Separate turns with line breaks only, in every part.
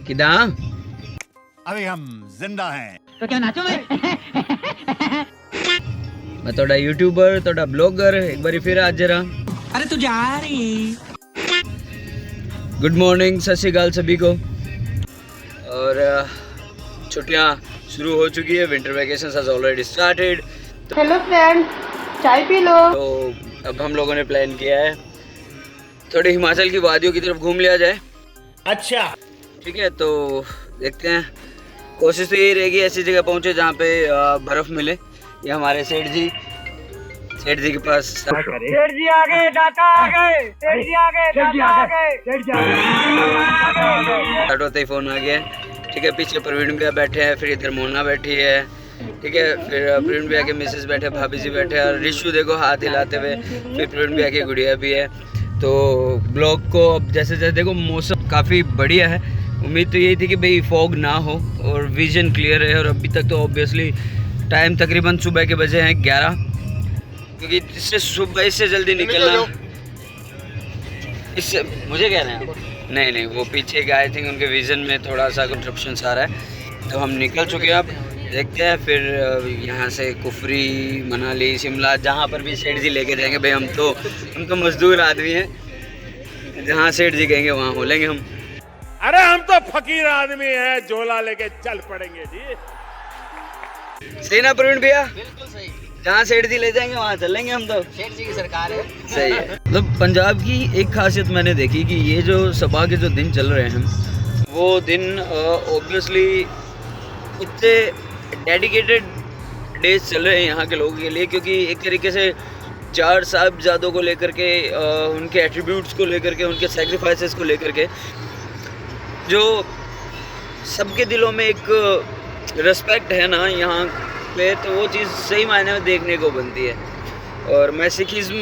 किदा
अभी हम जिंदा हैं
तो क्या नाचो मैं
मैं थोड़ा यूट्यूबर थोड़ा ब्लॉगर एक बारी फिर आज जरा।
अरे तू जा रही
गुड मॉर्निंग सत श्री अकाल सभी को। और छुट्टियां शुरू हो चुकी है, winter vacation has already started.
Hello friend, चाय पी लो।
तो अब हम लोगों ने प्लान किया है थोड़ी हिमाचल की वादियों की तरफ घूम लिया जाए।
अच्छा
ठीक है, तो देखते हैं। कोशिश तो यही रहेगी ऐसी जगह पहुंचे जहाँ पे बर्फ़ मिले। ये हमारे सेठ जी के पास
सेठ जी आ गए, दादा आ गए, सेठ जी आ गए, दादा आ गए, सेठ जी आ गए।
स्टार्ट होते ही फ़ोन आ गया। ठीक है, पीछे प्रवीण भैया बैठे हैं, फिर इधर मोना बैठी है। ठीक है, फिर प्रवीण भैया के मिसेस बैठे, भाभी जी बैठे और रिशु देखो हाथ हिलाते हुए, फिर प्रवीण भैया की गुड़िया भी है। तो ब्लॉग को अब जैसे जैसे देखो मौसम काफ़ी बढ़िया है। उम्मीद तो यही थी कि भाई फॉग ना हो और विजन क्लियर है। और अभी तक तो ऑब्वियसली टाइम तकरीबन सुबह के बजे हैं 11, क्योंकि इससे सुबह इससे जल्दी निकलना इससे मुझे कह रहे हैं नहीं वो पीछे का आई थिंक उनके विज़न में थोड़ा सा कंट्रप्शन आ रहा है। तो हम निकल चुके हैं, अब देखते हैं फिर यहाँ से कुफरी मनाली शिमला जहाँ पर भी सेठ जी लेके जाएंगे। भाई हम तो मजदूर आदमी हैं, जहाँ सेठ जी कहेंगे वहाँ हो लेंगे हम।
अरे हम तो फकीर आदमी हैं, झोला लेके चल पड़ेंगे जी।
सही ना प्रवीण भैया?
बिल्कुल सही,
जहाँ सेठ जी ले जाएंगे वहाँ चलेंगे हम तो।
सेठ जी की सरकार है।
सही है। मतलब पंजाब की एक खासियत मैंने देखी कि ये जो सभा के जो दिन चल रहे हैं वो दिन ऑब्वियसली इतने डेडिकेटेड डेज चल रहे हैं यहाँ के लोगों के लिए, क्योंकि एक तरीके से 4 साहिबजादों को लेकर के उनके एट्रीब्यूट्स को लेकर के उनके सेक्रीफाइसेस को लेकर के जो सबके दिलों में एक रिस्पेक्ट है ना यहाँ पे, तो वो चीज़ सही मायने में देखने को बनती है। और मैं सिखिज़्म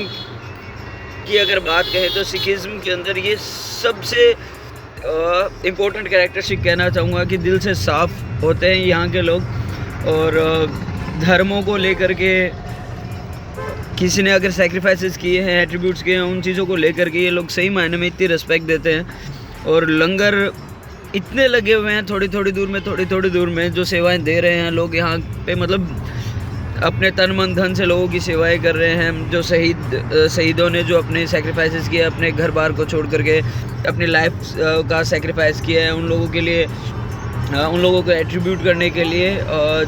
की अगर बात कहें तो सिखिज़्म के अंदर ये सबसे इम्पोर्टेंट कैरेक्टरिस्टिक कहना चाहूँगा कि दिल से साफ़ होते हैं यहाँ के लोग। और धर्मों को लेकर के किसी ने अगर सेक्रीफाइसेस किए हैं, एट्रीब्यूट्स किए हैं, उन चीज़ों को लेकर के ये लोग सही मायने में इतनी रिस्पेक्ट देते हैं। और लंगर इतने लगे हुए हैं थोड़ी थोड़ी दूर में जो सेवाएं दे रहे हैं लोग यहाँ पे, मतलब अपने तन मन धन से लोगों की सेवाएं कर रहे हैं। जो शहीदों ने जो अपने सेक्रीफाइसेस किए, अपने घर बार को छोड़ करके अपनी लाइफ का सेक्रीफाइस किया है, उन लोगों के लिए उन लोगों को एट्रीब्यूट करने के लिए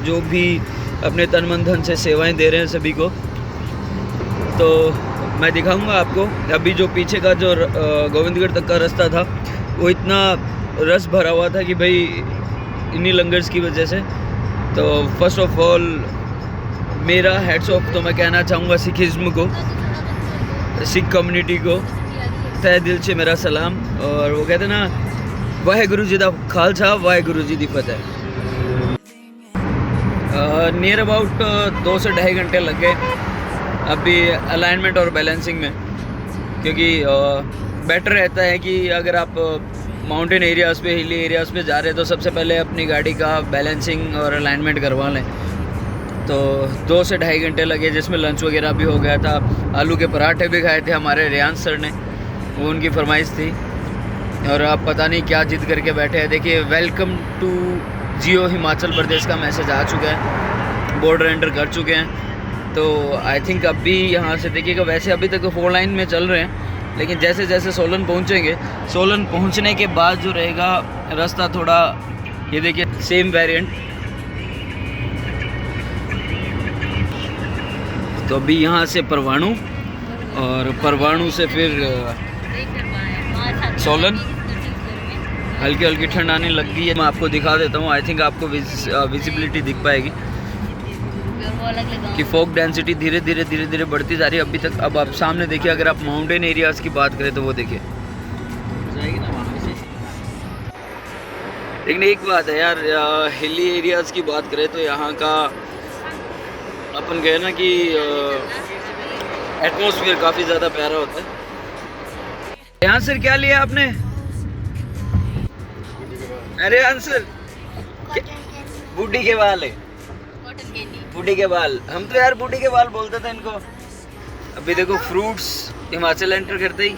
जो भी अपने तन मन धन से सेवाएं दे रहे हैं सभी को। तो मैं दिखाऊंगा आपको अभी जो पीछे का जो गोविंदगढ़ तक का रास्ता था वो इतना रस भरा हुआ था कि भाई इन्हीं लंगर्स की वजह से। तो फर्स्ट ऑफ ऑल मेरा हेड्स ऑफ तो मैं कहना चाहूँगा सिखिज़्म को, सिख कम्युनिटी को तहे दिल से मेरा सलाम। और वो कहते हैं ना वाहेगुरु जी दा खालसा वाहेगुरु जी दी फतेह। नियर अबाउट 2 से 2.5 घंटे लग गए अभी अलाइनमेंट और बैलेंसिंग में, क्योंकि बेटर रहता है कि अगर आप माउंटेन एरियाज़ पे हिली एरियाज़ पे जा रहे हैं तो सबसे पहले अपनी गाड़ी का बैलेंसिंग और अलाइनमेंट करवा लें। तो 2 से 2.5 घंटे लगे, जिसमें लंच वगैरह भी हो गया था। आलू के पराठे भी खाए थे हमारे रियांश सर ने, वो उनकी फरमाइश थी। और आप पता नहीं क्या जिद करके बैठे हैं। देखिए वेलकम टू जियो हिमाचल प्रदेश का मैसेज आ चुका है, बॉर्डर एंटर कर चुके हैं। तो आई थिंक अभी यहाँ से देखिएगा, वैसे अभी तक तो 4 लाइन में चल रहे हैं, लेकिन जैसे जैसे सोलन पहुँचेंगे, सोलन पहुँचने के बाद जो रहेगा रास्ता थोड़ा, ये देखिए सेम वेरिएंट। तो अभी यहाँ से परवाणू और परवाणू से फिर सोलन। हल्की हल्की ठंड आने लग गई है, मैं आपको दिखा देता हूँ। आई थिंक आपको विजिबिलिटी दिख पाएगी कि फॉग डेंसिटी धीरे धीरे बढ़ती जा रही है अभी तक। अब आप सामने देखिए, अगर आप माउंटेन एरियाज़ की बात करें तो वो देखिए। लेकिन एक बात है यार, हिली एरियाज़ की बात करें तो यहाँ का अपन कहे ना कि एटमॉस्फेयर काफ़ी ज़्यादा प्यारा होता है। यहाँ सर क्या लिया आपने? अरे आंसर बूढ़ी के बाल है, बूढ़ी के बाल। हम तो यार बूढ़ी के बाल बोलते थे इनको। अभी देखो फ्रूट्स हिमाचल एंटर करते ही।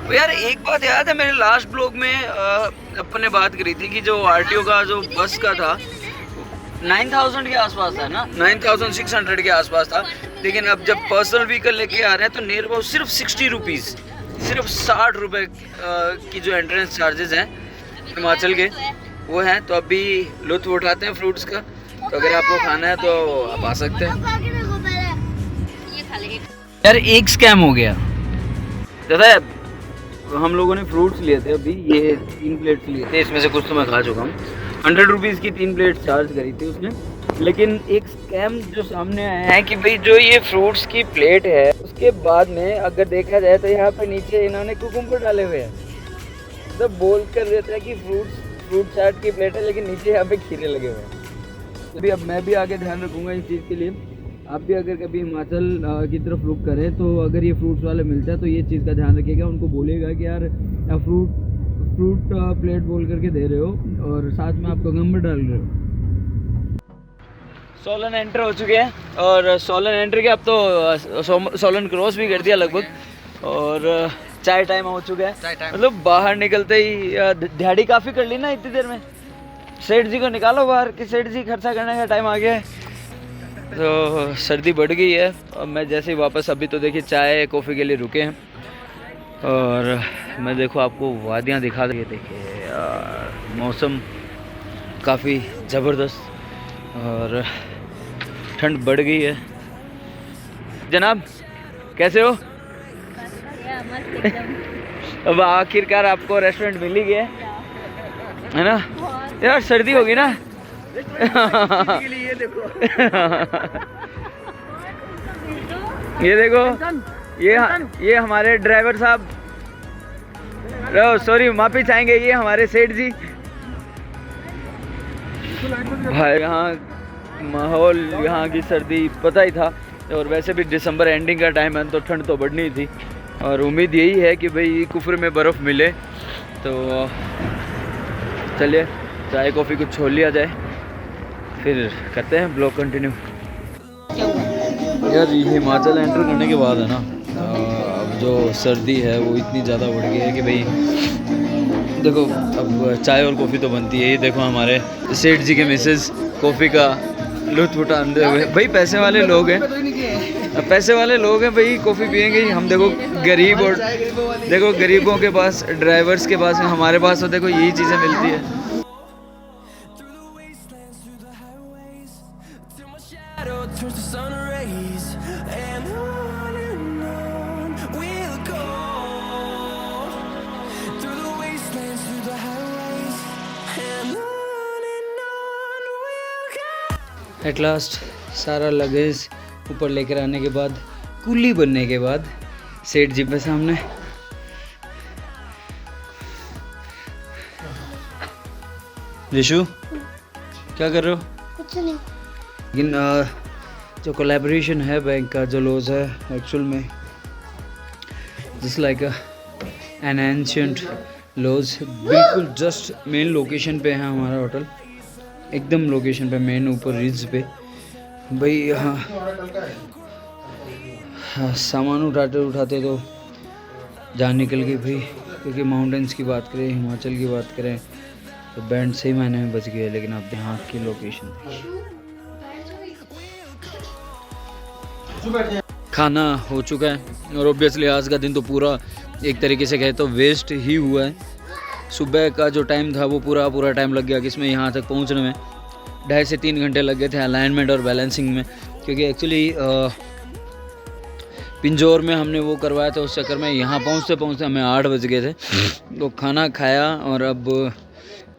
तो यार एक बात याद है, मेरे लास्ट ब्लॉग में अपन ने बात करी थी कि जो आरटीओ का जो बस का था 9000 के आसपास था ना, 9600 के आसपास था। लेकिन अब जब पर्सनल व्हीकल लेके आ रहे हैं तो नियर अबाउट सिर्फ 60 रुपीज़, सिर्फ 60 रुपये की जो एंट्रेंस चार्जेस हैं हिमाचल के वो हैं। तो अभी लुत्फ़ उठाते हैं फ्रूट्स का। तो अगर आपको खाना है तो आप आ सकते हैं। यार एक स्कैम हो गया, दादा हम लोगों ने फ्रूट्स लिए थे अभी, ये 3 प्लेट्स लिए थे, इसमें से कुछ तो मैं खा चुका हूँ। 100 रुपीज़ की 3 प्लेट चार्ज करी थी उसने। लेकिन एक स्कैम जो सामने आया है कि भाई जो ये फ्रूट्स की प्लेट है उसके बाद में अगर देखा जाए तो यहाँ पे नीचे इन्होंने कुकुम्बर डाले हुए हैं। तो बोल कर देता है कि फ्रूट चाट की प्लेट है, लेकिन नीचे यहाँ पे खीरे लगे हुए हैं। अभी अब मैं भी आगे ध्यान रखूँगा इस चीज़ के लिए। आप भी अगर कभी हिमाचल की तरफ रुक करें तो अगर ये फ्रूट्स वाले मिलता है तो ये चीज़ का ध्यान रखिएगा। उनको बोलिएगा कि यार फ्रूट प्लेट बोल करके दे रहे हो और साथ में आप कुकुम्बर डाल रहे हो। सोलन एंटर हो चुके हैं और सोलन एंटर के अब तो सोलन क्रॉस भी कर दिया लगभग और चाय टाइम हो चुका है। मतलब बाहर निकलते ही दिहाड़ी काफ़ी कर ली ना इतनी देर में। सेठ जी को निकालो बाहर कि सेठ जी खर्चा करने का टाइम आ गया है। तो सर्दी बढ़ गई है और मैं जैसे ही वापस, अभी तो देखिए चाय कॉफ़ी के लिए रुके हैं और मैं देखो आपको वादियाँ दिखा दें। देखिए यार मौसम काफ़ी ज़बरदस्त और ठंड बढ़ गई है। जनाब कैसे हो? अब आखिरकार आपको रेस्टोरेंट मिल ही गया है ना यार। सर्दी होगी ना ये देखो ये देखो ये हमारे ड्राइवर साहब, सॉरी माफी चाहेंगे, ये हमारे सेठ जी। भाई यहाँ माहौल, यहाँ की सर्दी पता ही था और वैसे भी दिसंबर एंडिंग का टाइम है तो ठंड तो बढ़नी थी और उम्मीद यही है कि भाई कुफर में बर्फ़ मिले। तो चलिए चाय कॉफ़ी कुछ छोड़ लिया जाए, फिर करते हैं ब्लॉग कंटिन्यू। यार ये हिमाचल एंटर करने के बाद है ना, अब जो सर्दी है वो इतनी ज़्यादा बढ़ गई है कि भाई देखो अब चाय और कॉफ़ी तो बनती है। ये देखो हमारे सेठ जी के मिसेस कॉफ़ी का लुत्फ़ उठाते हुए। भाई पैसे वाले लोग हैं, पैसे वाले लोग हैं भाई, कॉफ़ी पियेंगे ही। हम देखो गरीब और देखो गरीबों के पास, ड्राइवर्स के पास, हमारे पास तो देखो यही चीज़ें मिलती है। एट लास्ट सारा लगेज ऊपर लेकर आने के बाद, कुली बनने के बाद सेठ जी पे सामने रिशु क्या कर रहे हो?
कुछ नहीं।
लेकिन जो कोलैबोरेशन है बैंक का जो लॉज है एक्चुअल में just like an ancient lodge, बिल्कुल जस्ट मेन लोकेशन पे है हमारा होटल, एकदम लोकेशन पे, मेन ऊपर रिज पे। भाई यहाँ सामान उठाते उठाते तो जान निकल गई भाई, क्योंकि माउंटेन्स की बात करें, हिमाचल की बात करें तो बैंड सही मायने में बच गए। लेकिन आप यहाँ की लोकेशन, खाना हो चुका है और ऑब्वियसली आज का दिन तो पूरा एक तरीके से कहे तो वेस्ट ही हुआ है। सुबह का जो टाइम था वो पूरा टाइम लग गया, किसमें यहाँ तक पहुँचने में 2.5 से 3 घंटे लग गए थे अलाइनमेंट और बैलेंसिंग में, क्योंकि एक्चुअली पिंजौर में हमने वो करवाया था, उस चक्कर में यहाँ पहुँचते हमें 8 बज गए थे। तो खाना खाया और अब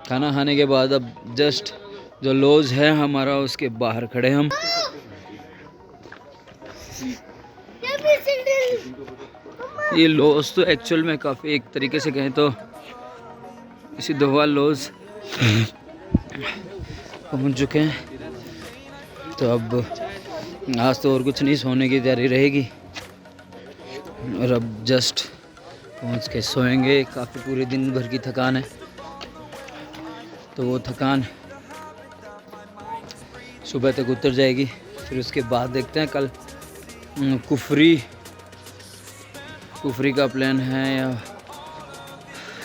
खाना खाने के बाद अब जस्ट जो लॉज है हमारा उसके बाहर खड़े हम। ये लॉज तो एक्चुअल में काफ़ी एक तरीके से कहें तो इसी दोवाल लॉज पहुंच चुके हैं। तो अब आज तो और कुछ नहीं, सोने की तैयारी रहेगी और अब जस्ट पहुंच के सोएंगे। काफ़ी पूरे दिन भर की थकान है तो वो थकान सुबह तक उतर जाएगी। फिर उसके बाद देखते हैं कल कुफरी का प्लान है या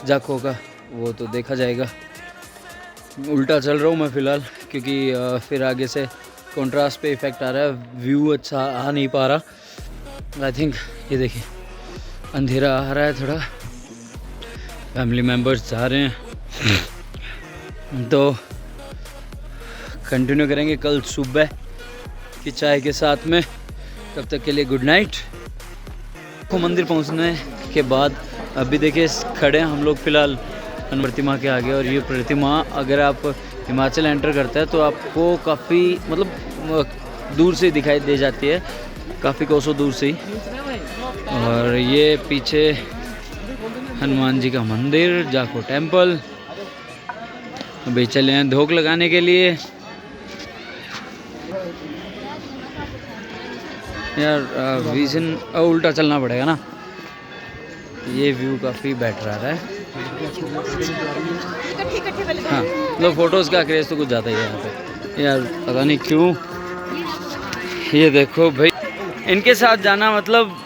जाखो का, वो तो देखा जाएगा। उल्टा चल रहा हूँ मैं फ़िलहाल, क्योंकि फिर आगे से कंट्रास्ट पे इफ़ेक्ट आ रहा है, व्यू अच्छा आ नहीं पा रहा। आई थिंक ये देखिए अंधेरा आ रहा है थोड़ा, फैमिली मेम्बर्स जा रहे हैं, तो कंटिन्यू करेंगे कल सुबह की चाय के साथ में। तब तक के लिए गुड नाइट। को मंदिर पहुंचने के बाद अभी देखिए खड़े हैं हम लोग फ़िलहाल प्रतिमा के आगे, और ये प्रतिमा अगर आप हिमाचल एंटर करते हैं तो आपको काफ़ी मतलब दूर से दिखाई दे जाती है, काफ़ी कोसों दूर से ही। और ये पीछे हनुमान जी का मंदिर, जाखो टेम्पल। अभी चले हैं धोख लगाने के लिए। यार विजन उल्टा चलना पड़ेगा ना, ये व्यू काफ़ी बेटर आ रहा है। हाँ मतलब फ़ोटोज़ का क्रेज़ तो कुछ ज़्यादा ही है यहाँ पे यार, पता नहीं क्यों। ये देखो भाई, इनके साथ जाना मतलब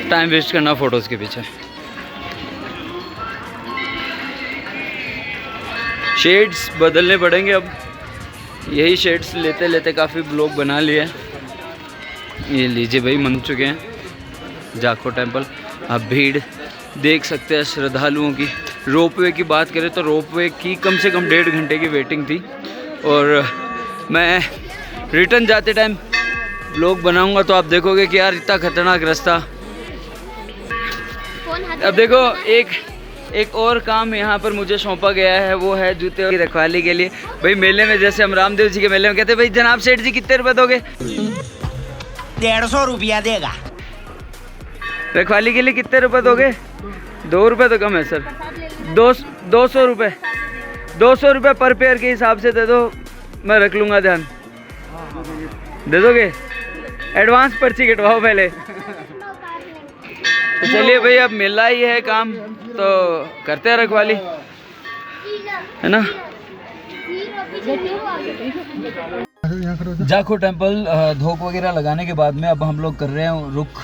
टाइम वेस्ट करना फ़ोटोज़ के पीछे। शेड्स बदलने पड़ेंगे अब, यही शेड्स लेते लेते काफ़ी ब्लॉग बना लिए। ये लीजिए भाई, मन चुके हैं जाखो टेम्पल। आप भीड़ देख सकते हैं श्रद्धालुओं की। रोपवे की बात करें तो रोपवे की कम से कम 1.5 घंटे की वेटिंग थी, और मैं रिटर्न जाते टाइम ब्लॉग बनाऊंगा तो आप देखोगे कि यार इतना खतरनाक रास्ता। अब देखो एक और काम यहाँ पर मुझे सौंपा गया है, वो है जूते की रखवाली के लिए। भाई मेले में जैसे हम रामदेव जी के मेले में कहते हैं भाई जनाब सेठ जी कितने रुपए दोगे?
150 रुपया देगा।
रखवाली के लिए कितने रुपए दोगे? 2 रुपये तो कम है सर। 200 रुपये, 200 रुपये पर पेयर के हिसाब से दे दो, मैं रख लूँगा ध्यान। दे दोगे? एडवांस पर्ची कटवाओ पहले। तो चलिए भाई, अब मिला ही है काम तो करते हैं रखवाली, है ना। जाखो टेम्पल धोख वगैरह लगाने के बाद में अब हम लोग कर रहे हैं रुख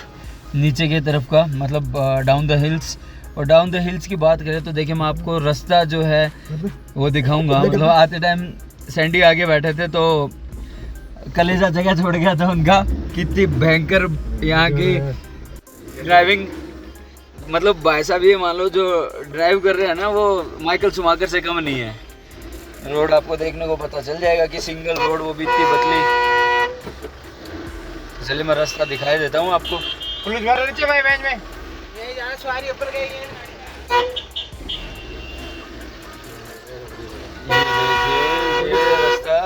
नीचे की तरफ का, मतलब डाउन द हिल्स। और डाउन द हिल्स की बात करें तो देखिए मैं आपको रास्ता जो है वो दिखाऊंगा। मतलब आते टाइम सैंडी आगे बैठे थे तो कलेजा जगह छोड़ गया था उनका। कितनी भयंकर यहाँ की ड्राइविंग, मतलब भाई साहब ये मान लो जो ड्राइव कर रहे हैं ना वो माइकल शुमाकर से कम नहीं है। रोड आपको देखने को पता चल जाएगा कि सिंगल रोड, वो भी इतनी पतली। चलिए मैं रास्ता दिखाई देता हूँ आपको।
पुलिस वाले नीचे भाई बेंच में
सवारी ऊपर गई है।
ये रास्ता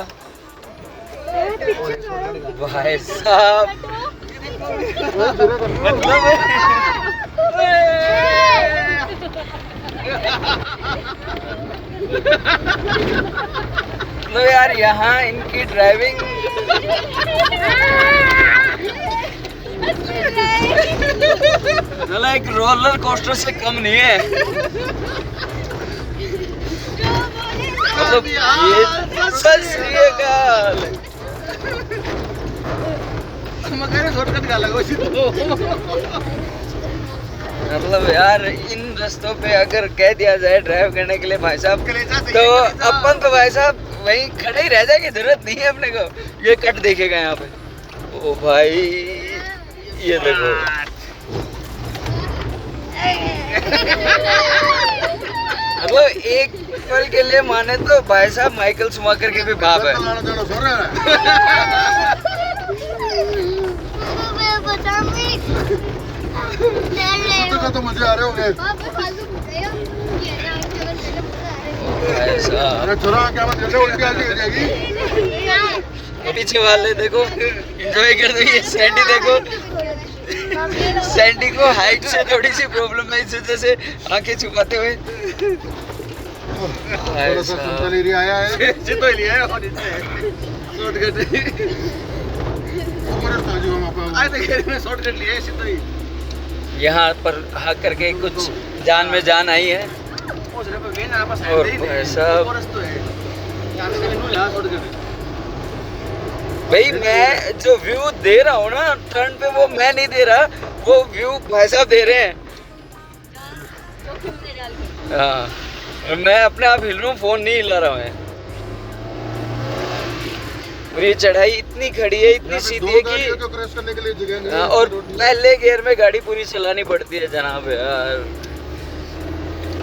भाई साहब मतलब यार यहाँ इनकी ड्राइविंग एक रोलर कोस्टर से कम नहीं है। मतलब ये सच मतलब यार इन रास्तों पे अगर कह दिया जाए ड्राइव करने के लिए भाई साहब, तो अपन तो भाई साहब वहीं खड़े ही रह जाएंगे, जरूरत नहीं है अपने को। ये कट देखेगा यहाँ पे, ओ भाई ये देखो। मतलब एक पल के लिए माने तो भाई साहब माइकल शुमाकर के भी बाप है।
तो मजे आ रहे होंगे।
पीछे वाले देखो एंजॉय कर रही है। सैंडी देखो, सैंडी को हाइट से थोड़ी सी प्रॉब्लम है, इस वजह से आंखें छुपाते हुए।
आया है
यहाँ पर हाक करके कुछ जान में जान आई है। और भाई साहब भाई मैं जो व्यू दे रहा हूँ ना टर्न पे, वो मैं नहीं दे रहा, वो व्यू भाई साहब दे रहे हैं। हाँ, मैं अपने आप हिल रहा हूँ, फोन नहीं हिला रहा मैं। और ये चढ़ाई इतनी खड़ी है, इतनी सीधी है कि
क्रॉस करने के लिए जगह नहीं है।
हाँ, और पहले गियर में गाड़ी पूरी चलानी पड़ती है जनाब यार।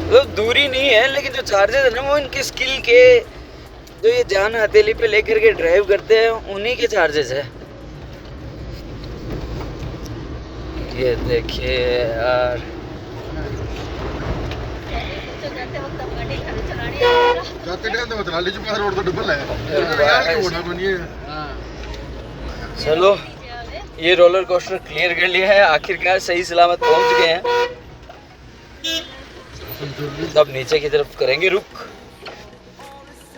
मतलब दूरी नहीं है, लेकिन जो चार्जेस है ना वो इनकी स्किल के, जो ये जान हथेली पे लेकर के ड्राइव करते हैं उन्हीं के चार्जेस है। ये देखिए यार,
जाते टाइम तो बता लीजिए रोड तो डबल है, होना को नहीं है।
चलो ये रोलर कोस्टर क्लियर कर लिया है, आखिरकार सही सलामत पहुंच गए हैं। अब नीचे की तरफ करेंगे रुक।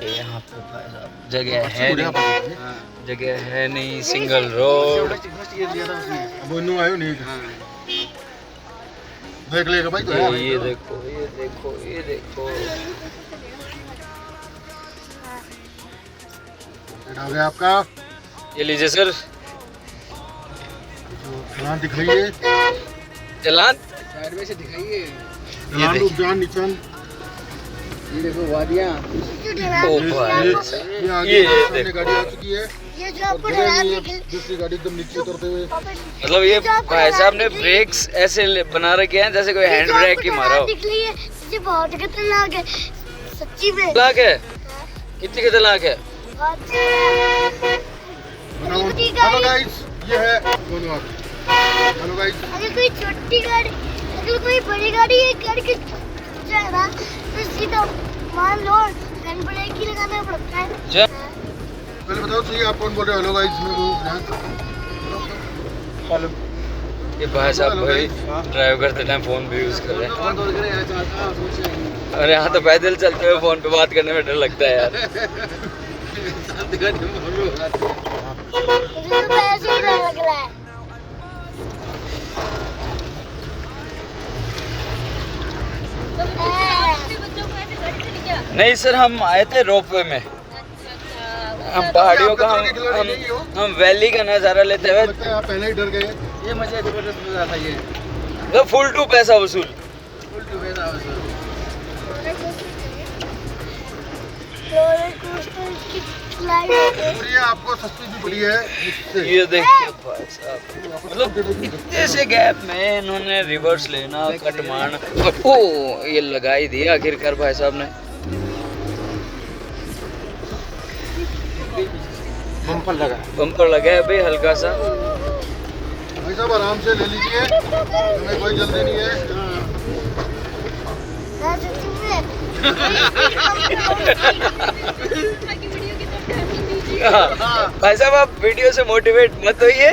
यहाँ पे जगह है नहीं, जगह है नहीं, सिंगल रोड।
अब इन्हों आयो नहीं, देख लेगा भाई तो
ये देखो, ये देखो, ये देखो।
हो गया आपका,
ये लीजिए सर,
चलान दिख रही है,
चलान
साइड में से दिखाइए।
चलान उद्यान निचन।
ये देखो वादियाँ।
ओ भाई,
ये आगे
ये
सामने
देखो।
गाड़ी आ चुकी है,
ये जो
और
आपको
जगह
डरा
नहीं है,
निकल
दूसरी गाड़ी एकदम नीचे उतरते हुए।
मतलब ये भाई साहब ने ब्रेक्स ऐसे बना रखे हैं जैसे कोई हैंड ब्रेक ही मारा हो।
निकली है, ये बहुत खतरनाक है सच्ची में।
लाख है, कितनी खतरनाक है।
हेलो गाइस, ये है कौन आप? हेलो गाइस,
अगर कोई छोटी गाड़ी, अगर कोई बड़ी गाड़ी ये करके जाए ना तो सीधा मान लो हैंड ब्रेक ही लगाना पड़ता है।
जा।
पहले बताओ सही आप कौन बोल रहे हो? हेलो गाइस, मेरे को हेलो।
ये भाई साहब भाई ड्राइव करते टाइम फोन भी यूज कर रहे हैं। और यहाँ तो पैदल चलते हुए फोन पे बात करने में डर लगता है यार।
मुझे तो ऐसे ही डर लग रहा है।
नहीं सर, हम आए थे रोपवे में, हम पहाड़ियों का हम वैली का नज़ारा लेते हुए।
लगता है आप पहले ही डर गए।
ये मजा जबरदस्त मजा था। ये
तो फुल टू पैसा वसूल।
फुल टू पैसा वसूल।
रोलर कोस्टर की स्लाइड होती है।
और ये आपको सस्ती भी पड़ी है इससे।
ये देखिए भाई साहब, मतलब इतने से गैप में इन्होंने रिवर्स लेना, कट मारना, ओ ये लगा ही दिया आखिरकार भाई साहब ने। बम्पर लगा है भाई हल्का सा।
भाई साहब आराम से ले लीजिए, हमें कोई जल्दी नहीं है।
हाँ, सच्ची में।
भाई साहब आप वीडियो से मोटिवेट मत होइए।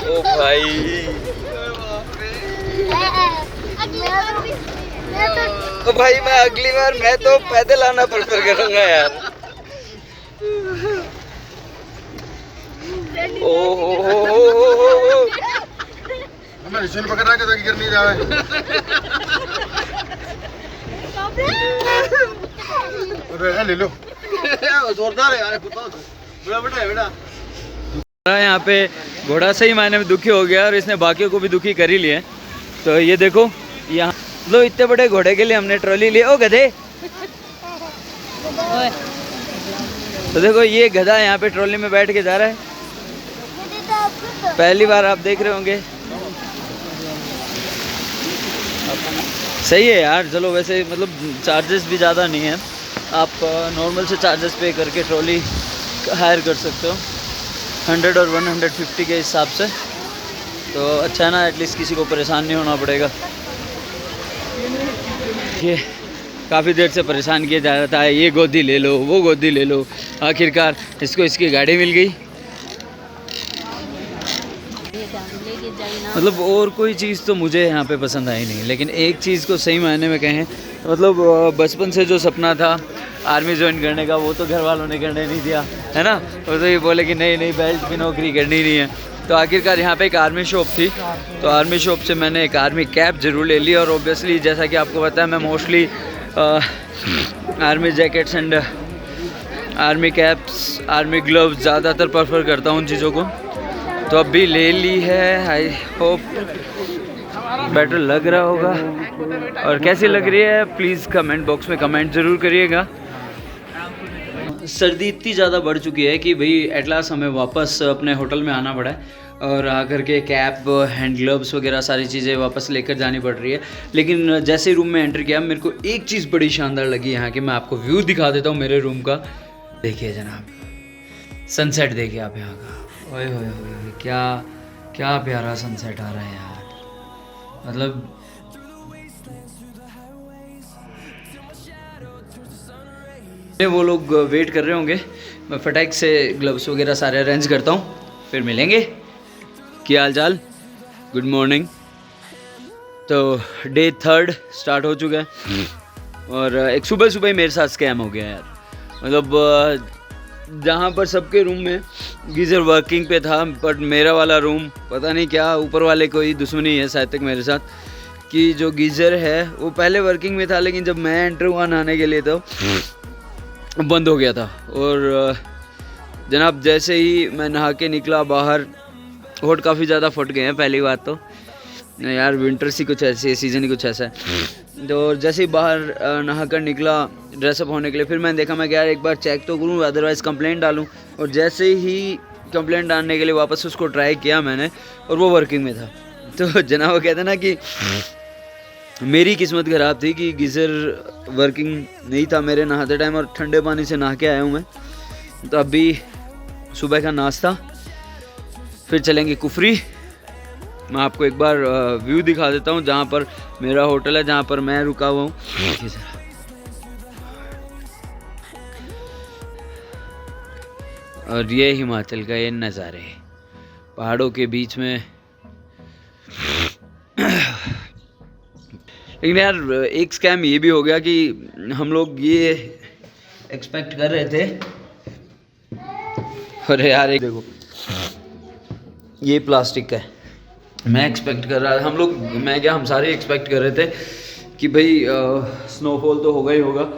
ओ भाई, तो भाई मैं अगली बार मैं तो पैदल आना प्रेफर करूंगा यार। ओ हो।
हमें निशान पकड़ा के ताकि गिर नहीं जाए। अरे ले लो,
जोरदार है यार, बड़ा बड़ा है बेटा।
यहाँ पे घोड़ा सही मायने में दुखी हो गया और इसने बाकियों को भी दुखी कर ही लिए। तो ये देखो, यहाँ लो इतने बड़े घोड़े के लिए हमने ट्रॉली ली। ओ गधे, तो देखो ये गधा यहाँ पे ट्रॉली में बैठ के जा रहा है। पहली बार आप देख रहे होंगे। सही है यार, चलो वैसे मतलब चार्जेस भी ज़्यादा नहीं है, आप नॉर्मल से चार्जेस पे करके ट्रॉली हायर कर सकते हो 100 और 150 के हिसाब से। तो अच्छा है ना, एटलीस्ट किसी को परेशान नहीं होना पड़ेगा। ये काफ़ी देर से परेशान किया जा रहा था, ये गोदी ले लो, वो गोदी ले लो, आखिरकार इसको इसकी गाड़ी मिल गई। मतलब और कोई चीज़ तो मुझे यहाँ पे पसंद आई नहीं, लेकिन एक चीज़ को सही मायने में कहें, मतलब बचपन से जो सपना था आर्मी ज्वाइन करने का, वो तो घर वालों ने करने नहीं दिया, है ना। वो तो ये बोले कि नहीं नहीं बेल्ट भी नौकरी करनी नहीं है। तो आखिरकार यहाँ पे एक आर्मी शॉप थी, तो आर्मी शॉप से मैंने एक आर्मी कैप ज़रूर ले ली। और ऑब्वियसली जैसा कि आपको पता है, मैं mostly army jackets and army caps, army gloves ज़्यादातर प्रेफर करता हूँ उन चीज़ों को। तो अब भी ले ली है। आई होप बेटर लग रहा होगा, और कैसी लग रही है प्लीज़ कमेंट बॉक्स में कमेंट ज़रूर करिएगा। सर्दी इतनी ज़्यादा बढ़ चुकी है कि भाई एट लास्ट हमें वापस अपने होटल में आना पड़ा है, और आकर के कैप, हैंड ग्लव्स वगैरह सारी चीज़ें वापस लेकर जानी पड़ रही है। लेकिन जैसे ही रूम में एंटर किया, मेरे को एक चीज़ बड़ी शानदार लगी यहाँ की, मैं आपको व्यू दिखा देता हूँ मेरे रूम का। देखिए जनाब, सनसेट देखिए आप यहाँ का। ओए होए होए, क्या क्या प्यारा सनसेट आ रहा है यार, मतलब वो लोग वेट कर रहे होंगे। मैं फटाक से ग्लव्स वगैरह सारे अरेंज करता हूँ, फिर मिलेंगे। क्या हाल चाल, गुड मॉर्निंग। तो डे 3 स्टार्ट हो चुका है, और एक सुबह सुबह ही मेरे साथ स्कैम हो गया यार। मतलब जहाँ पर सबके रूम में गीज़र वर्किंग पे था, बट मेरा वाला रूम पता नहीं क्या, ऊपर वाले कोई दुश्मनी है शायद तक मेरे साथ, कि जो गीज़र है वो पहले वर्किंग में था, लेकिन जब मैं एंटर हुआ नहाने के लिए तो बंद हो गया था। और जनाब जैसे ही मैं नहा के निकला बाहर, होठ काफ़ी ज़्यादा फट गए हैं। पहली बात तो यार विंटर सी कुछ ऐसी है, सीज़न ही कुछ ऐसा है। तो जैसे ही बाहर नहा कर निकला ड्रेसअप होने के लिए, फिर मैंने देखा मैं क्या एक बार चेक तो करूँ, अदरवाइज़ कंप्लेंट डालूँ। और जैसे ही कंप्लेंट डालने के लिए वापस उसको ट्राई किया मैंने, और वो वर्किंग में था। तो जनाब कहते हैं ना कि मेरी किस्मत ख़राब थी कि गीज़र वर्किंग नहीं था मेरे नहाते टाइम, और ठंडे पानी से नहा के आया हूँ मैं। तो अभी सुबह का नाश्ता, फिर चलेंगे कुफरी। मैं आपको एक बार व्यू दिखा देता हूँ जहाँ पर मेरा होटल है, जहाँ पर मैं रुका हुआ हूँ। और ये हिमाचल का ये नज़ारे पहाड़ों के बीच में। लेकिन यार एक स्कैम ये भी हो गया कि हम लोग ये एक्सपेक्ट कर रहे थे, अरे यार एक देखो ये प्लास्टिक का है। मैं एक्सपेक्ट कर रहा, हम लोग, मैं क्या हम सारे एक्सपेक्ट कर रहे थे कि भाई स्नोफॉल तो होगा ही होगा,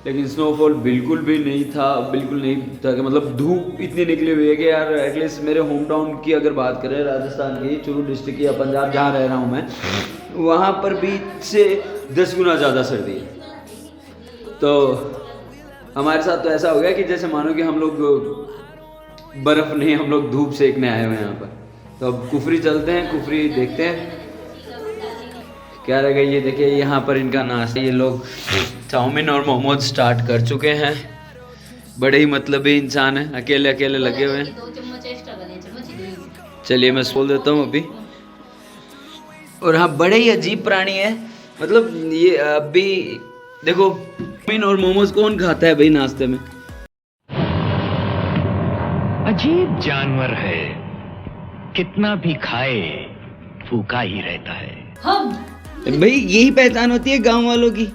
लेकिन स्नोफॉल बिल्कुल भी नहीं था, बिल्कुल नहीं था। कि मतलब धूप इतनी निकली हुई है कि यार एटलीस्ट मेरे होम टाउन की अगर बात करें, राजस्थान की चूरू डिस्ट्रिक्ट या पंजाब जहाँ रह रहा हूँ मैं, वहाँ पर भी से 10 गुना ज़्यादा सर्दी है। तो हमारे साथ तो ऐसा हो गया कि जैसे मानो कि हम लोग बर्फ़ नहीं, हम लोग धूप सेकने आए हुए हैं यहाँ पर। तो अब कुफरी चलते हैं, कुफरी देखते हैं क्या रहेगा। ये देखिए यहाँ पर इनका नाश्ता, ये लोग चाउमीन और मोमोज स्टार्ट कर चुके हैं। बड़े ही मतलबी इंसान हैं, अकेले अकेले लगे हुए हैं। चलिए मैं बोल देता हूँ अभी। और हाँ, बड़े ही अजीब प्राणी है, मतलब ये अभी देखो चाउमीन और मोमोज कौन खाता है भाई नाश्ते में।
अजीब जानवर है, कितना भी खाए भूखा ही रहता है।
भाई यही पहचान होती है गांव वालों की,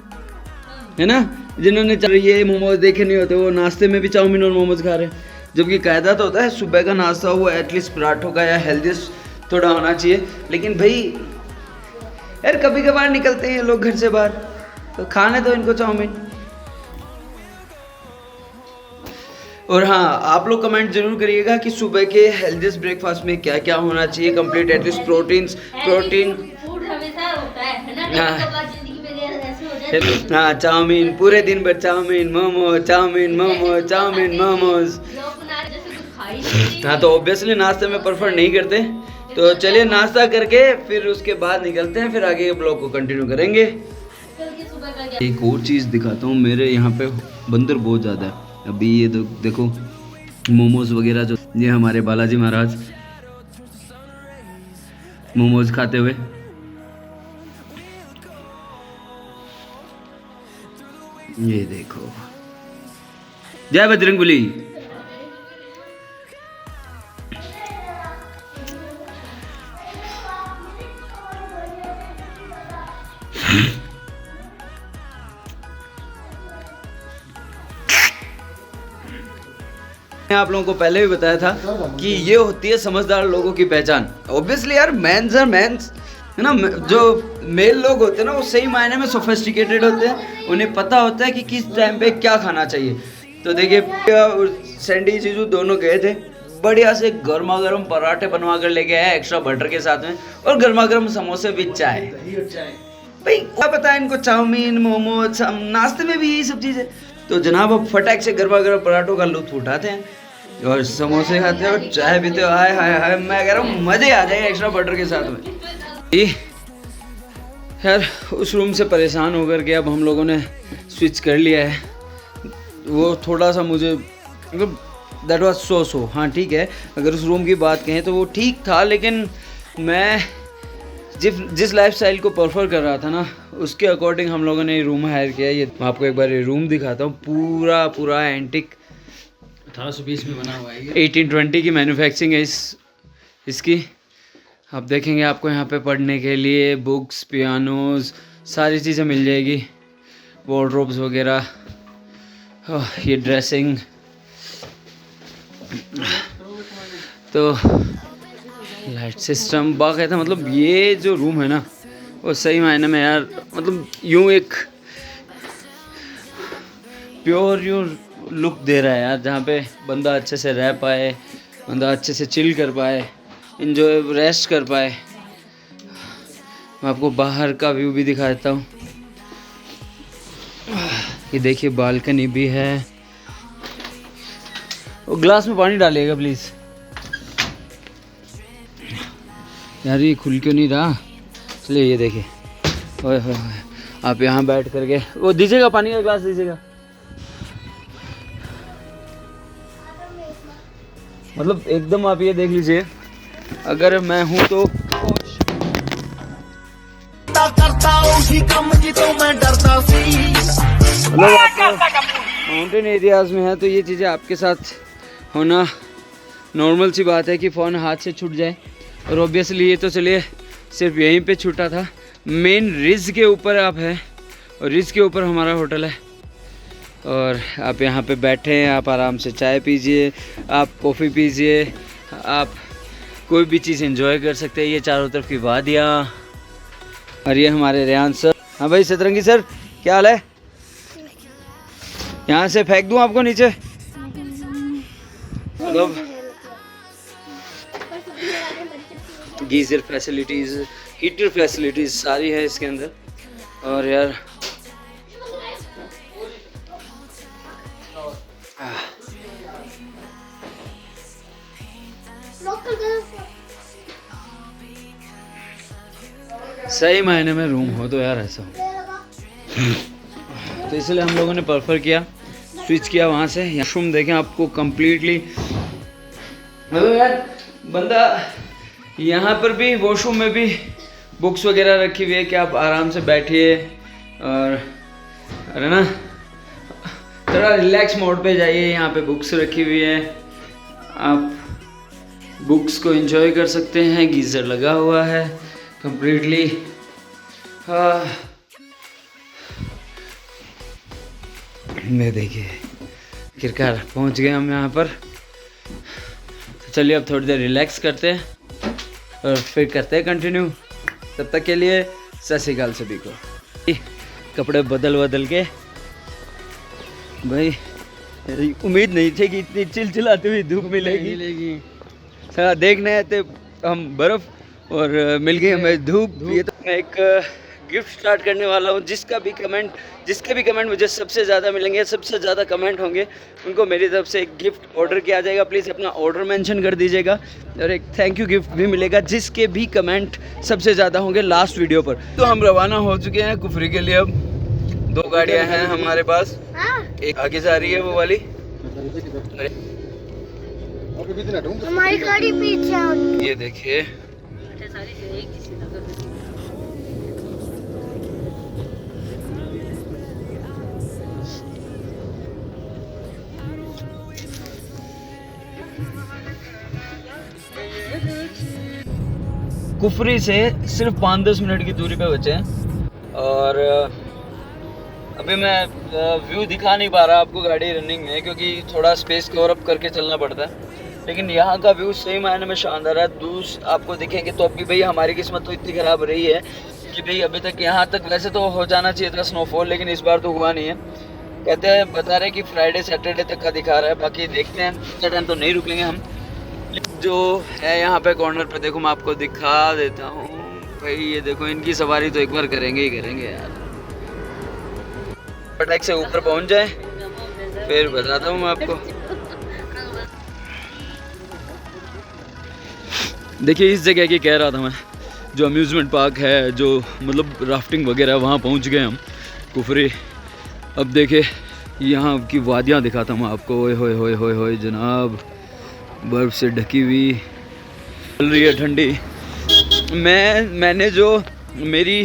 है ना, जिन्होंने ये मोमोज देखे नहीं होते वो नाश्ते में भी चाउमीन और मोमोज खा रहे हैं। जबकि कायदा तो होता है सुबह का नाश्ता हो एटलीस्ट पराठों का या हेल्दीस्ट थोड़ा होना चाहिए। लेकिन भाई यार कभी कभार निकलते हैं लोग घर से बाहर, तो खाने दो इनको चाउमीन। और हाँ, आप लोग कमेंट जरूर करिएगा कि सुबह के हेल्दीस्ट ब्रेकफास्ट में क्या क्या होना चाहिए। कंप्लीट एटलीस्ट प्रोटीन
फूड हमेशा होता है ना, जिंदगी में ऐसे हो जाए।
हाँ, चाउमीन पूरे दिन भर, chow mein momo, chow mein momo, chow mein momos. हाँ, तो ऑब्वियसली नाश्ते में प्रेफर नहीं करते। तो चलिए नाश्ता करके फिर उसके बाद निकलते हैं, फिर आगे के ब्लॉग को कंटिन्यू करेंगे। एक और चीज़ दिखाता हूँ, मेरे यहाँ पे बंदर बहुत ज़्यादा है। अभी ये देखो मोमोज वगैरह, जो ये हमारे बालाजी महाराज मोमोज खाते हुए। ये देखो, जय बजरंगबली। आप लोगों को पहले भी बताया था कि ये होती है समझदार लोगों की पहचान। ऑब्वियसली यार मेंस आर मेंस, है ना। जो मेल लोग होते हैं ना वो सही मायने में सोफिस्टिकेटेड होते हैं, उन्हें पता होता है कि किस टाइम पे क्या खाना चाहिए। तो देखिए सैंडी जीजू दोनों गए थे बढ़िया से गर्मा गर्म पराठे बनवा कर लेके आया एक्स्ट्रा बटर के साथ में, और गर्मा गर्म समोसे विद चाय। भाई क्या पता है इनको चाउमीन मोमोज नाश्ते में भी यही सब चीज़ें। तो जनाब अब फटाक से गर्मा गर्म पराठों का लुत्फ उठाते हैं और समोसे खाते हैं और चाय पीते हो। हाय हाय हाय, मैं कह रहा हूँ मज़े आ जाए एक्स्ट्रा बटर के साथ में। यार उस रूम से परेशान होकर के अब हम लोगों ने स्विच कर लिया है। वो थोड़ा सा मुझे मतलब दैट वाज सो हाँ ठीक है, अगर उस रूम की बात कहें तो वो ठीक था, लेकिन मैं जिस लाइफस्टाइल को प्रेफर कर रहा था ना उसके अकॉर्डिंग हम लोगों ने ये रूम हायर किया। ये मैं आपको एक बार ये रूम दिखाता हूँ, पूरा एंटिक
1820 में बना हुआ है ये।
1820 की मैन्युफैक्चरिंग है इसकी। आप देखेंगे आपको यहाँ पे पढ़ने के लिए बुक्स, पियानोज, सारी चीज़ें मिल जाएगी, वार्डरोब्स वगैरह, ये ड्रेसिंग। तो लाइट सिस्टम बाकायदा, मतलब ये जो रूम है ना वो सही मायने में यार मतलब यूँ एक प्योर लुक दे रहा है यार, जहाँ पे बंदा अच्छे से रह पाए, बंदा अच्छे से चिल कर पाए, इंजॉय रेस्ट कर पाए। मैं आपको बाहर का व्यू भी दिखा देता हूँ। ये देखिए बालकनी भी है। वो ग्लास में पानी डालिएगा प्लीज़ यार, ये खुल क्यों नहीं रहा। चलिए ये देखिए, ओए होए आप यहाँ बैठ करके वो दीजिएगा, पानी का ग्लास दीजिएगा। मतलब एकदम आप ये देख लीजिए, अगर मैं हूँ तो माउंटेन एरियाज़ में है तो ये चीज़ें आपके साथ होना नॉर्मल सी बात है कि फ़ोन हाथ से छूट जाए। और ऑब्वियसली ये तो चलिए सिर्फ यहीं पे छूटा था, मेन रिज के ऊपर आप है और रिज के ऊपर हमारा होटल है। और आप यहाँ पे बैठे हैं, आप आराम से चाय पीजिए, आप कॉफ़ी पीजिए, आप कोई भी चीज़ एंजॉय कर सकते हैं। ये चारों तरफ की वादियाँ। और ये हमारे रेहान सर। हाँ भाई सतरंगी सर, क्या हाल है? यहाँ से फेंक दूँ आपको नीचे? मतलब गीज़र फैसिलिटीज़, हीटर फैसिलिटीज़ सारी है इसके अंदर। और यार सही मायने में रूम हो तो यार ऐसा हो। तो इसलिए हम लोगों ने प्रेफर किया, स्विच किया वहाँ से। वॉशरूम देखें आपको कम्प्लीटली, मतलब यार बंदा यहाँ पर भी वॉशरूम में भी बुक्स वगैरह रखी हुई है कि आप आराम से बैठिए और अरे ना थोड़ा रिलैक्स मोड पे जाइए। यहाँ पे बुक्स रखी हुई है, आप बुक्स को एंजॉय कर सकते हैं। गीज़र लगा हुआ है कम्प्लीटली। ये देखिए किरकार पहुँच गए हम यहाँ पर। तो चलिए अब थोड़ी देर रिलैक्स करते हैं और फिर करते हैं कंटिन्यू। तब तक के लिए सत श्री अकाल सभी को। कपड़े बदल के भाई उम्मीद नहीं थी कि इतनी चिलचिलाती हुई धूप मिलेगी। सारा देखने आए थे हम बर्फ़ और मिल गई हमें धूप। ये तो मैं एक गिफ्ट स्टार्ट करने वाला हूँ। जिसके भी कमेंट मुझे सबसे ज़्यादा मिलेंगे, सबसे ज़्यादा कमेंट होंगे, उनको मेरी तरफ से एक गिफ्ट ऑर्डर किया जाएगा। प्लीज़ अपना ऑर्डर मेंशन कर दीजिएगा और एक थैंक यू गिफ्ट भी मिलेगा जिसके भी कमेंट सबसे ज़्यादा होंगे लास्ट वीडियो पर। तो हम रवाना हो चुके हैं कुफरी के लिए। अब 2 गाड़ियाँ हैं हमारे पास, एक आगे जा रही है वो वाली,
हमारी गाड़ी पीछे।
ये देखिए कुफरी से सिर्फ 5-10 मिनट की दूरी पे बचे हैं। और अभी मैं व्यू दिखा नहीं पा रहा आपको गाड़ी रनिंग में, क्योंकि थोड़ा स्पेस कवर अप करके चलना पड़ता है। लेकिन यहाँ का व्यू सही मायने में शानदार है। दूर आपको दिखेंगे तो अभी भाई हमारी किस्मत तो इतनी ख़राब रही है कि भाई अभी तक यहाँ तक वैसे तो हो जाना चाहिए था स्नोफॉल, लेकिन इस बार तो हुआ नहीं है। कहते हैं बता रहे कि फ्राइडे सैटरडे तक का दिखा रहा है, बाकी देखते हैं। इतना टाइम तो नहीं रुकेंगे हम। जो है यहाँ पे कॉर्नर पे, देखो मैं आपको दिखा देता हूँ भाई। ये देखो इनकी सवारी तो एक बार करेंगे ही करेंगे यार। फटाक से ऊपर पहुँच जाए फिर बताता हूँ मैं आपको। देखिए इस जगह की कह रहा था मैं, जो अम्यूज़मेंट पार्क है, जो मतलब राफ्टिंग वगैरह, वहाँ पहुँच गए हम कुफरी। अब देखे यहाँ की वादियाँ दिखाता हूँ आपको। ओए होए होए होए होए जनाब, बर्फ़ से ढकी हुई, चल रही है ठंडी। मैंने जो मेरी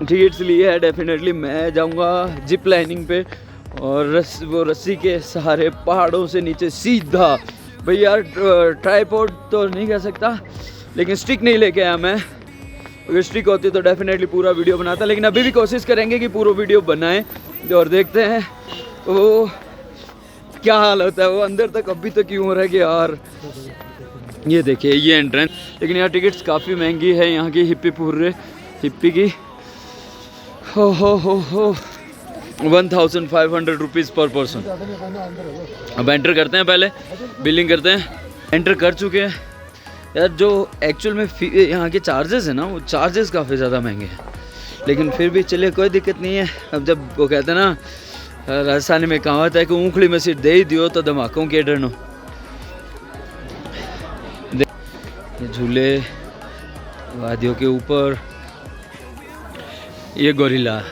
टिकट्स ली है, डेफिनेटली मैं जाऊँगा जिप लाइनिंग पे और वो रस्सी के सहारे पहाड़ों से नीचे सीधा। भाई यार ट्राइपॉड तो नहीं कह सकता, लेकिन स्टिक नहीं लेके आया मैं। अगर स्टिक होती तो डेफिनेटली पूरा वीडियो बनाता, लेकिन अभी भी कोशिश करेंगे कि पूरा वीडियो बनाएं और देखते हैं वो क्या हाल होता है। वो अंदर तक अभी तक क्यों हो रहा है कि यार। ये देखिए ये एंट्रेंस, लेकिन यार टिकट्स काफ़ी महंगी है यहाँ की। हिप्पी की हो 1500 रुपीज़ पर पर्सन। अब एंटर करते हैं, पहले बिलिंग करते हैं। एंटर कर चुके हैं यार। जो एक्चुअल में यहाँ के चार्जेस है ना, वो चार्जेस काफ़ी ज़्यादा महंगे हैं, लेकिन फिर भी चलिए कोई दिक्कत नहीं है। अब जब वो कहते हैं ना राजस्थानी में कहावत है कि ऊँखड़ी में सीट दे ही दियो तो धमाकों के डरनो। झूले वादियों के ऊपर, ये गोरिल्ला।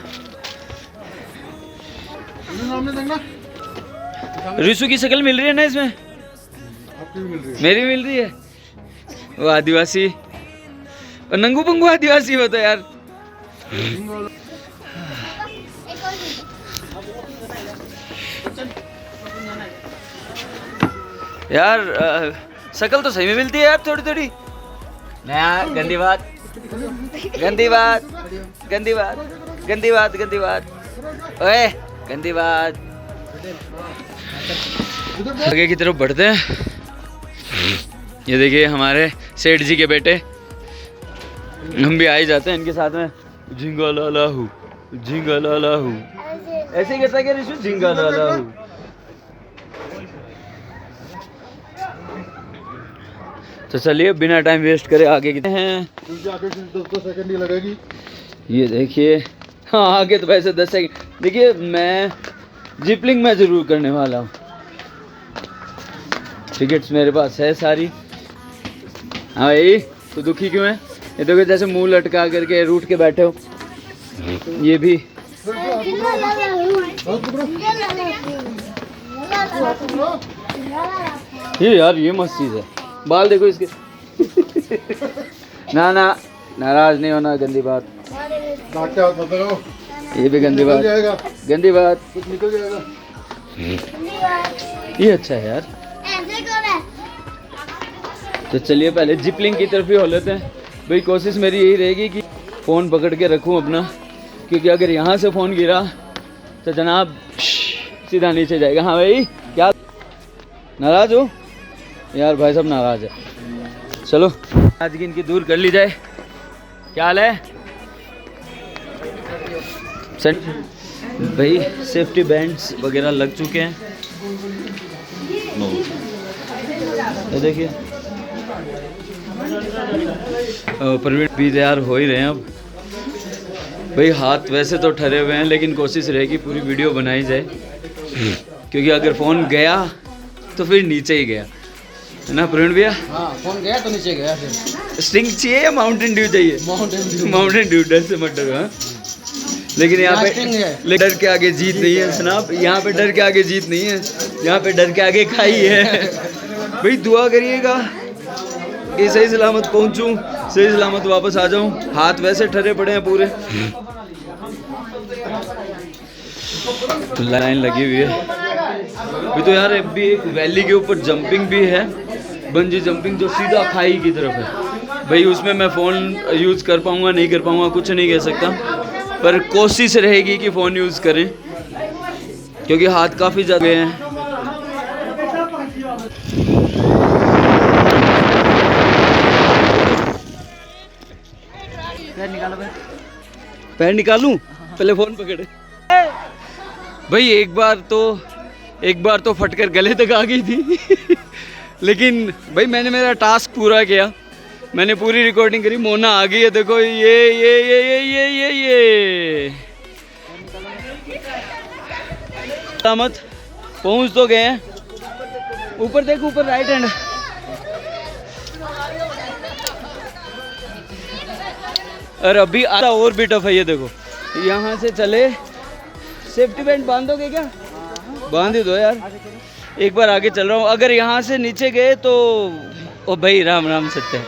रिशु की शक्ल मिल रही है ना इसमें?
आपकी भी मिल रही है।
मेरी मिल रही है। वो आदिवासी और नंगू पंगू आदिवासी होता है यार। यार शक्ल तो सही में मिलती है यार, थोड़ी थोड़ी। नया गंदी बात, गंदी बात, गंदी बात, गंदी बात, गंदी बात, ओए गंदी बात। आगे की तरफ बढ़ते हैं। ये देखिए हमारे सेठ जी के बेटे, हम भी आ ही जाते हैं इनके साथ में। झिंगा लालाहू, झिंगा लालाहू, ऐसे ही कहता है क्या ऋषु? झिंगा लालाहू। तो चलिए बिना टाइम वेस्ट करे आगे की हैं।
10 सेकंड ही लगेगी।
ये देखिए, हाँ आगे तो वैसे 10 सेकंड। देखिए मैं जिपलिंग में ज़रूर करने वाला हूँ। टिकट्स मेरे पास है सारी। हाँ भाई तो दुखी क्यों है? ये देखो जैसे मुंह लटका करके रूठ के बैठे हो। ये भी ये यार ये मस्त चीज़ है। बाल देखो इसके। ना ना नाराज नहीं होना, गंदी बात। ये भी गंदी बात, गंदी बात।
कुछ निकल जाएगा।
ये अच्छा है यार। तो चलिए पहले जिपलिंग की तरफ ही हो लेते हैं। भाई कोशिश मेरी यही रहेगी कि फ़ोन पकड़ के रखूं अपना, क्योंकि अगर यहाँ से फ़ोन गिरा तो जनाब सीधा नीचे जाएगा। हाँ भाई क्या नाराज़ हो? यार भाई सब नाराज़ है। चलो आज की इनकी दूर कर ली जाए। क्या हाल है सर? भाई सेफ्टी बैंड्स वगैरह लग चुके हैं। ये देखिए प्रवीण भी तैयार हो ही रहे हैं। अब भाई हाथ वैसे तो ठहरे हुए हैं, लेकिन कोशिश रहेगी पूरी वीडियो बनाई जाए, क्योंकि अगर फ़ोन गया तो फिर नीचे ही गया है ना प्रवीण भैया?
हाँ फोन गया तो नीचे गया। फिर
स्टिंग चाहिए या माउंटेन ड्यू चाहिए? माउंटेन ड्यू, डर से मत डरो। हाँ लेकिन यहाँ पे डर के आगे जीत नहीं है जनाब। यहाँ पे डर के आगे जीत नहीं है, यहाँ पे डर के आगे खाई है। भाई दुआ करिएगा कि सही सलामत पहुँचूँ, सही सलामत वापस आ जाऊँ। हाथ वैसे ठहरे पड़े हैं पूरे। लाइन लगी हुई है अभी तो यार। अभी एक वैली के ऊपर जंपिंग भी है, बंजी जंपिंग, जो सीधा खाई की तरफ है। भाई उसमें मैं फ़ोन यूज़ कर पाऊँगा नहीं कर पाऊँगा कुछ नहीं कह सकता, पर कोशिश रहेगी कि फ़ोन यूज़ करें, क्योंकि हाथ काफ़ी ज़्यादा हैं। पैर निकालूं? पहले फ़ोन पकड़े। भाई एक बार तो एक बार तो फटकर गले तक आ गई थी लेकिन भाई मैंने मेरा टास्क पूरा किया, मैंने पूरी रिकॉर्डिंग करी। मोना आ गई है, देखो ये मत पहुंच तो गए हैं। ऊपर देख, ऊपर राइट हैंड। और अभी आता और भी टफ है, ये देखो यहाँ से चले। सेफ्टी बेल्ट बांधोगे क्या? बांध ही दो यार। एक बार आगे चल रहा हूँ, अगर यहाँ से नीचे गए तो ओ भाई राम राम सत्य है।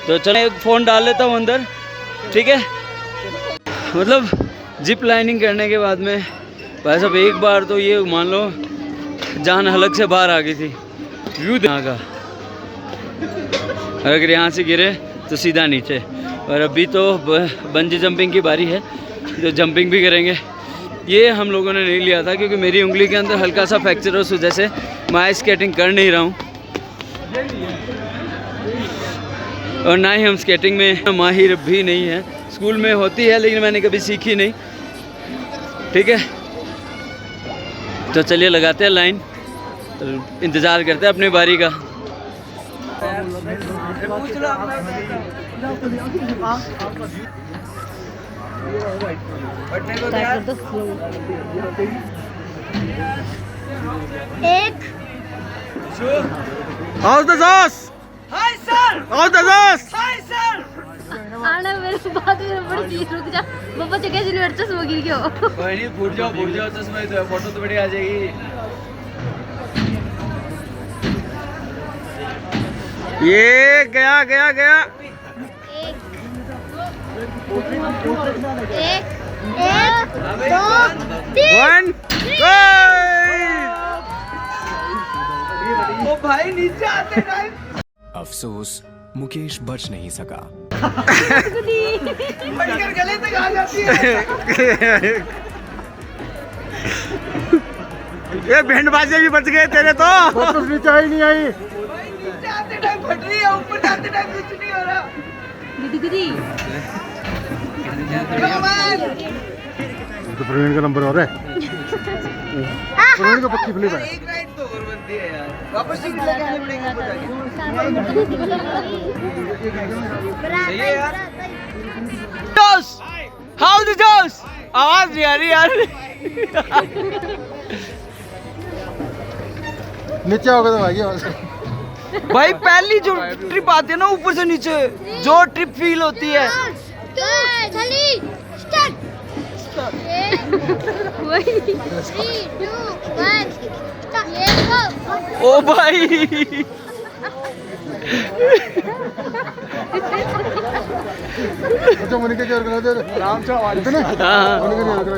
तो चलो एक फ़ोन डाल लेता हूँ अंदर, ठीक है। मतलब जिप लाइनिंग करने के बाद में भाई साहब एक बार तो ये मान लो जान हलक से बाहर आ गई थी। व्यू यहाँ का, अगर यहाँ से गिरे तो सीधा नीचे। और अभी तो बंजी जंपिंग की बारी है, जो जंपिंग भी करेंगे। ये हम लोगों ने नहीं लिया था क्योंकि मेरी उंगली के अंदर हल्का सा फ्रैक्चर उस वजह से मैं स्केटिंग कर नहीं रहा हूँ, और ना ही हम स्केटिंग में माहिर भी नहीं है। स्कूल में होती है लेकिन मैंने कभी सीखी नहीं, ठीक है। तो चलिए लगाते हैं लाइन, तो इंतज़ार करते हैं अपनी बारी का।
एक
How's the sauce?
Hi sir,
How's the sauce?
Hi sir.
आना मेरे बाद में बड़ी चीज रुक जा। पापा चेक कैसे मेरे चश्मा गिर गया।
कोई नहीं, फूट जाओ चश्मा ही तो है, फोटो तो बढ़िया आ जाएगी।
ये गया गया गया।
एक दो तीन।
1
ओ भाई नीचे आते टाइम
अफसोस मुकेश बच नहीं सका।
फटकर गले तक आ जाती है।
ये बैंड बाजे भी बच गए तेरे तो। वापस नीचे आई नहीं आई।
नीचे आते टाइम फट रही है, ऊपर जाते टाइम कुछ नहीं हो रहा।
दीदी
तो प्रवीण का नंबर और है। प्रवीण का पक्की फिलिप है।
एक राइड तो और बनती है यार, वापस सीट लेके आनी पड़ेगी ऊपर जाके। सही है यार। जोश, हाउ द जोश? आवाज नहीं आ रही यार।
नीचे आओगे तो भाई आवाज।
भाई पहली जो ट्रिप आती है ना ऊपर से नीचे, जो ट्रिप फील होती है। ओ भाई
अच्छा मोनिका क्या करा दे आराम से आवाज इतने।
हां
मोनिका नहीं लग रहा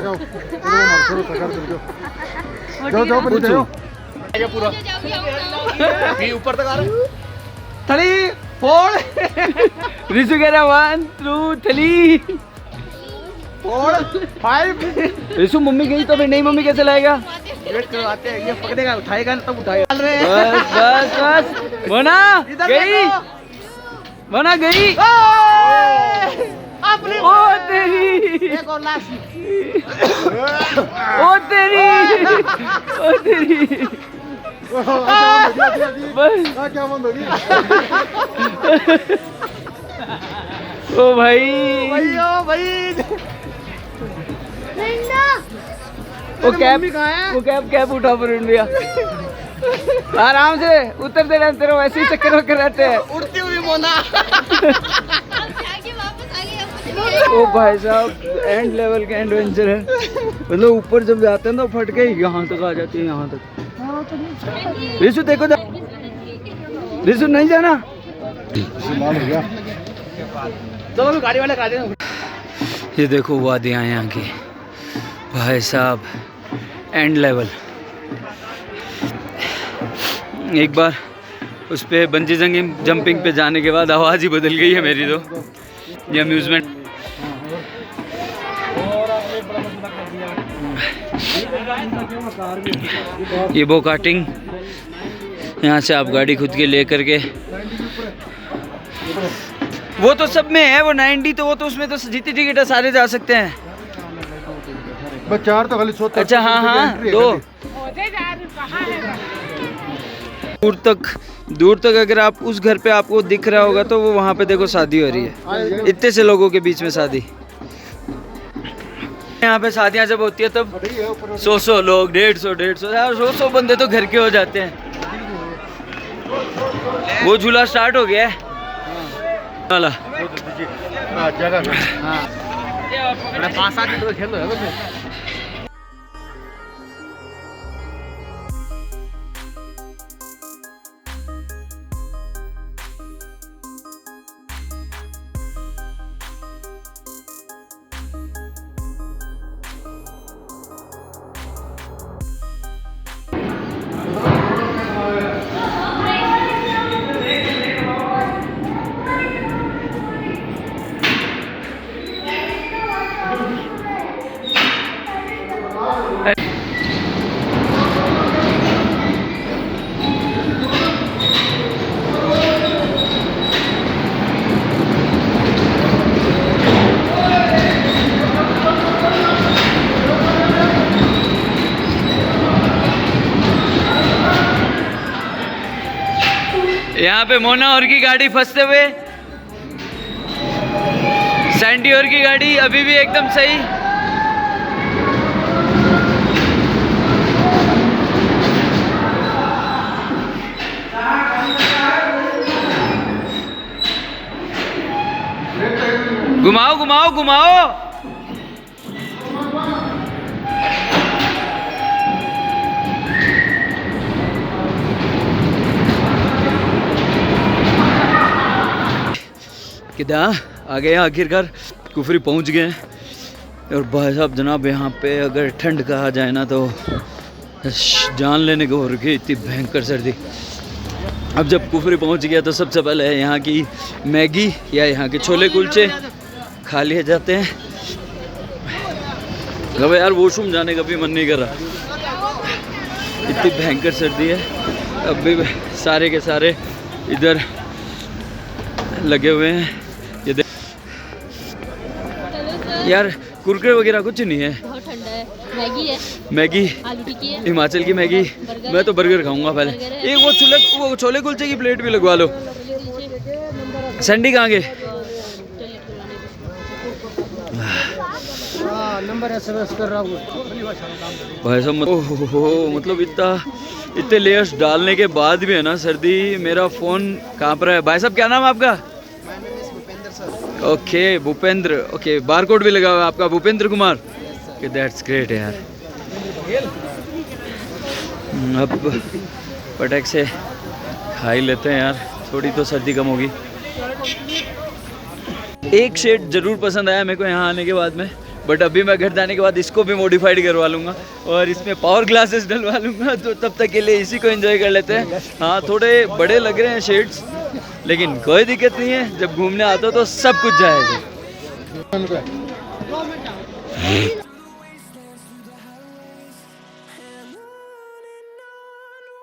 जाओ जाओ पर नीचे जाओ।
आगे पूरा भी ऊपर तक आ रहा है।
3 4 रिसु कह रहा 1 2 3 4 5। रिसु मम्मी गई तो फिर नहीं, मम्मी कैसे लाएगा?
वेट करवाते हैं, ये पकड़ेगा उठाएगा ना तब उठाएगा।
बस बस बस। मोना गई, मोना गई। ओ तेरी,
एक और लास्ट।
ओ तेरी, ओ तेरी। बस
क्या बंद होगी?
ओ भाई,
ओ भाई
वो कैप उठा पर इंडिया। आराम से उतर दे रहे तेरे, वैसे ही चक्कर वक्कर रहते हैं।
उड़ती हुई मोना।
ओ भाई साहब एंड लेवल का एडवेंचर है। मतलब ऊपर जब जाते हैं ना फट के यहाँ तक आ जाती है, यहाँ तक। रिसु देखो, रिसु नहीं जाना।
चलो गाड़ी वाले खा देना।
ये देखो वादियाँ यहाँ की भाई साहब, एंड लेवल। एक बार उस पे बंजी जंपिंग पे जाने के बाद आवाज़ ही बदल गई है मेरी तो। ये अम्यूज़मेंट ये बो काटिंग, यहाँ से आप गाड़ी खुद के ले करके, वो तो सब में है, वो 90 तो वो तो उसमें तो जितनी टिकट है सारे जा सकते हैं।
बस 4 तो खाली सोते।
अच्छा हाँ हाँ 2 दूर तक अगर आप उस घर पे आपको दिख रहा होगा तो वो वहाँ पे देखो शादी हो रही है, इतने से लोगों के बीच में शादी। यहाँ पे शादियाँ जब होती है तब 100 लोग, 150 यार 100 बंदे तो घर के हो जाते हैं। वो झूला स्टार्ट हो गया है वाला। यहाँ पे मोना और की गाड़ी फंसते हुए, सैंडी और की गाड़ी अभी भी एकदम सही। घुमाओ घुमाओ घुमाओ। किदा आ गए आखिरकार, कुफरी पहुंच गए। और भाई साहब जनाब यहाँ पे अगर ठंड कहा जाए ना तो जान लेने को हो रही, इतनी भयंकर सर्दी। अब जब कुफरी पहुंच गया तो सबसे पहले यहाँ की मैगी या यहाँ के छोले कुलचे खा लिए जाते हैं। अब यार वॉशरूम जाने का भी मन नहीं कर रहा, इतनी भयंकर सर्दी है। अब भी सारे के सारे इधर लगे हुए हैं। ये देख यार कुरकुरे वगैरह कुछ नहीं है,
बहुत ठंडा है। मैगी है,
मैगी
आलू टिक्की है,
हिमाचल की मैगी। मैं तो बर्गर खाऊंगा पहले। एक वो छोले कुलचे की प्लेट भी लगवा लो। संडी कहाँ गए?
नंबर SMS कर रहा हूँ
भाई साहब ओहो, मतलब इतने लेयर्स डालने के बाद भी है ना सर्दी। मेरा फ़ोन काँप रहा है। भाई साहब क्या नाम है आपका? ओके भूपेंद्र। ओके बारकोड भी लगा हुआ है आपका, Bhupendra Kumar. Okay that's great यार। अब पटक से खा ही लेते हैं यार, थोड़ी तो सर्दी कम होगी। एक शेड ज़रूर पसंद आया मेरे को यहाँ आने के बाद में, बट अभी मैं घर जाने के बाद इसको भी मॉडिफाइड करवा लूँगा और इसमें पावर ग्लासेस डलवा लूँगा। तो तब तक के लिए इसी को एंजॉय कर लेते हैं। हाँ थोड़े बड़े लग रहे हैं शेड्स, लेकिन कोई दिक्कत नहीं है। जब घूमने आता हो तो सब कुछ जाएगा।